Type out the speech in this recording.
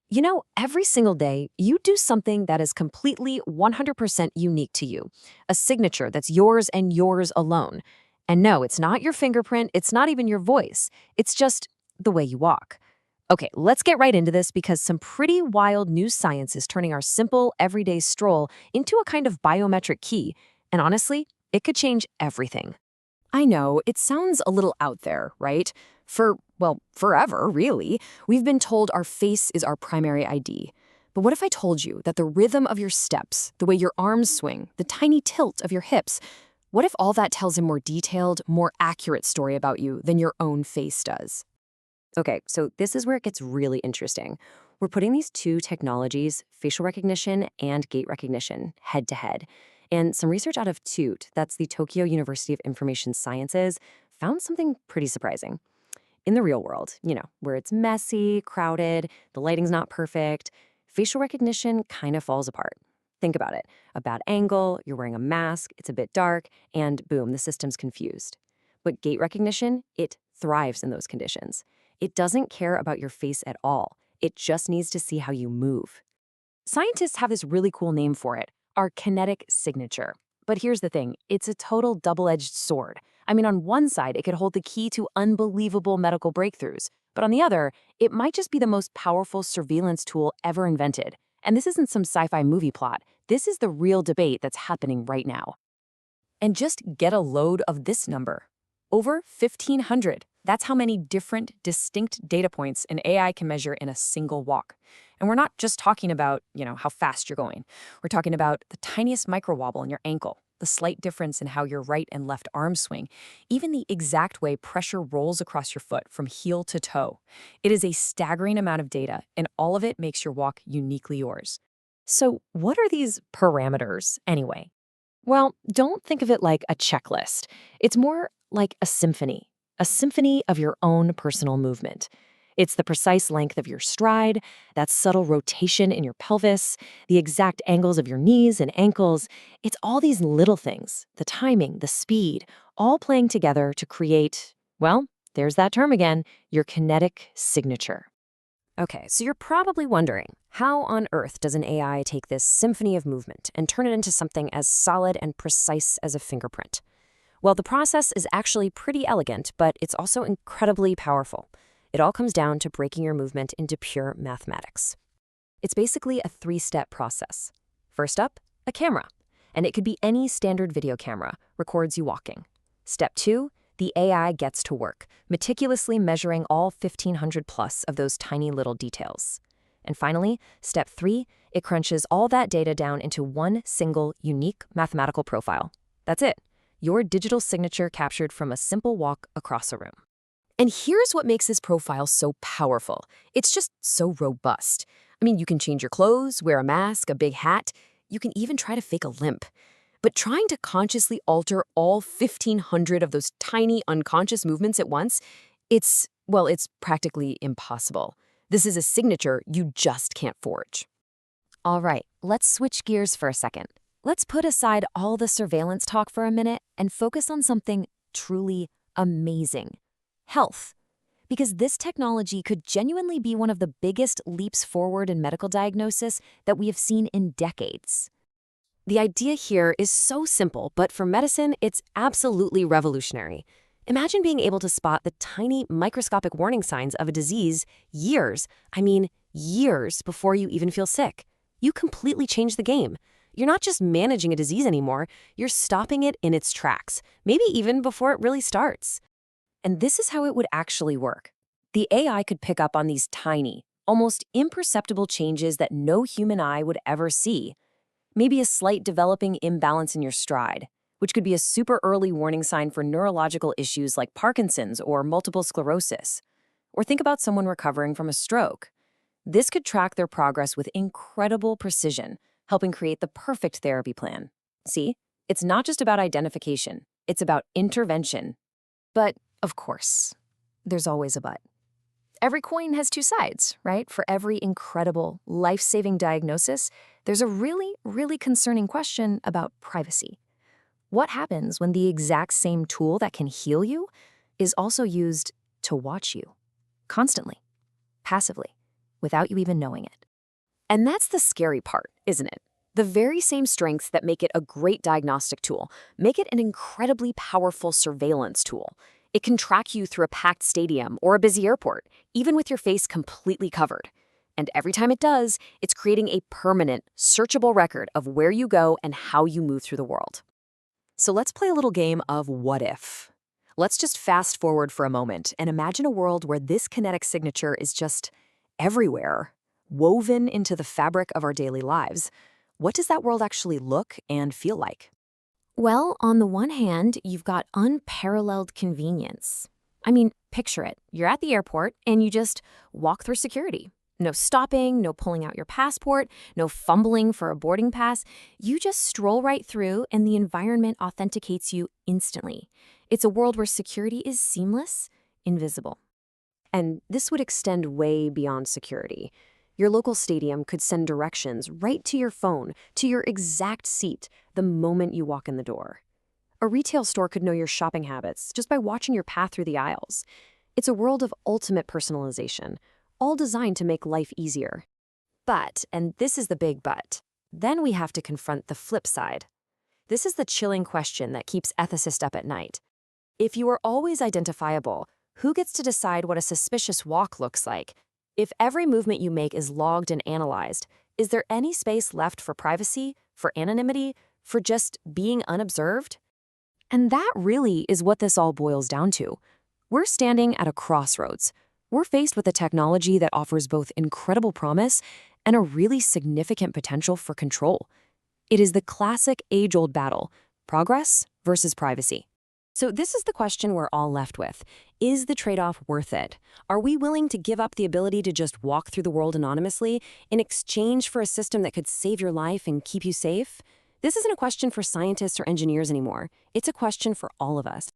You know, every single day, you do something that is completely 100% unique to you, a signature that's yours and yours alone. And no, it's not your fingerprint, it's not even your voice, it's just the way you walk. Okay, let's get right into this because some pretty wild new science is turning our simple, everyday stroll into a kind of biometric key. And honestly, it could change everything. I know, it sounds a little out there, right? Forever, really. We've been told our face is our primary ID. But what if I told you that the rhythm of your steps, the way your arms swing, the tiny tilt of your hips, what if all that tells a more detailed, more accurate story about you than your own face does? Okay, so this is where it gets really interesting. We're putting these two technologies, facial recognition and gait recognition, head to head. And some research out of TUIT, that's the Tokyo University of Information Sciences, found something pretty surprising. In the real world, where it's messy, crowded, the lighting's not perfect, facial recognition kind of falls apart. Think about it. A bad angle, you're wearing a mask, it's a bit dark, and boom, the system's confused. But gait recognition, it thrives in those conditions. It doesn't care about your face at all. It just needs to see how you move. Scientists have this really cool name for it, our kinetic signature. But here's the thing, it's a total double-edged sword. I mean, on one side, it could hold the key to unbelievable medical breakthroughs. But on the other, it might just be the most powerful surveillance tool ever invented. And this isn't some sci-fi movie plot. This is the real debate that's happening right now. And just get a load of this number. Over 1,500. That's how many different, distinct data points an AI can measure in a single walk. And we're not just talking about, how fast you're going. We're talking about the tiniest micro wobble in your ankle, the slight difference in how your right and left arms swing, even the exact way pressure rolls across your foot from heel to toe. It is a staggering amount of data, and all of it makes your walk uniquely yours. So what are these parameters anyway? Well, don't think of it like a checklist. It's more like a symphony of your own personal movement. It's the precise length of your stride, that subtle rotation in your pelvis, the exact angles of your knees and ankles. It's all these little things, the timing, the speed, all playing together to create, well, there's that term again, your kinetic signature. Okay, so you're probably wondering, how on earth does an AI take this symphony of movement and turn it into something as solid and precise as a fingerprint? Well, the process is actually pretty elegant, but it's also incredibly powerful. It all comes down to breaking your movement into pure mathematics. It's basically a three-step process. First up, a camera. And it could be any standard video camera, records you walking. Step 2, the AI gets to work, meticulously measuring all 1,500 plus of those tiny little details. And finally, step 3, it crunches all that data down into one single, unique mathematical profile. That's it, your digital signature captured from a simple walk across a room. And here's what makes this profile so powerful. It's just so robust. I mean, you can change your clothes, wear a mask, a big hat. You can even try to fake a limp. But trying to consciously alter all 1,500 of those tiny unconscious movements at once, it's practically impossible. This is a signature you just can't forge. All right, let's switch gears for a second. Let's put aside all the surveillance talk for a minute and focus on something truly amazing. Health. Because this technology could genuinely be one of the biggest leaps forward in medical diagnosis that we have seen in decades. The idea here is so simple, but for medicine, it's absolutely revolutionary. Imagine being able to spot the tiny microscopic warning signs of a disease years before you even feel sick. You completely change the game. You're not just managing a disease anymore, you're stopping it in its tracks, maybe even before it really starts. And this is how it would actually work. The AI could pick up on these tiny, almost imperceptible changes that no human eye would ever see. Maybe a slight developing imbalance in your stride, which could be a super early warning sign for neurological issues like Parkinson's or multiple sclerosis. Or think about someone recovering from a stroke. This could track their progress with incredible precision, helping create the perfect therapy plan. See, it's not just about identification, it's about intervention. But, of course, there's always a but. Every coin has two sides, right? For every incredible, life-saving diagnosis, there's a really, really concerning question about privacy. What happens when the exact same tool that can heal you is also used to watch you? Constantly. Passively. without you even knowing it. And that's the scary part, isn't it? The very same strengths that make it a great diagnostic tool make it an incredibly powerful surveillance tool. It can track you through a packed stadium or a busy airport, even with your face completely covered. And every time it does, it's creating a permanent, searchable record of where you go and how you move through the world. So let's play a little game of what if. Let's just fast forward for a moment and imagine a world where this kinetic signature is just everywhere, woven into the fabric of our daily lives. What does that world actually look and feel like? Well, on the one hand, you've got unparalleled convenience. I mean, picture it. You're at the airport and you just walk through security. No stopping, no pulling out your passport, no fumbling for a boarding pass. You just stroll right through and the environment authenticates you instantly. It's a world where security is seamless, invisible. And this would extend way beyond security. Your local stadium could send directions right to your phone, to your exact seat, the moment you walk in the door. A retail store could know your shopping habits just by watching your path through the aisles. It's a world of ultimate personalization, all designed to make life easier. But, and this is the big but, then we have to confront the flip side. This is the chilling question that keeps ethicists up at night. If you are always identifiable, who gets to decide what a suspicious walk looks like? If every movement you make is logged and analyzed, is there any space left for privacy, for anonymity, for just being unobserved? And that really is what this all boils down to. We're standing at a crossroads. We're faced with a technology that offers both incredible promise and a really significant potential for control. It is the classic age-old battle, progress versus privacy. So this is the question we're all left with. Is the trade-off worth it? Are we willing to give up the ability to just walk through the world anonymously in exchange for a system that could save your life and keep you safe? This isn't a question for scientists or engineers anymore. It's a question for all of us.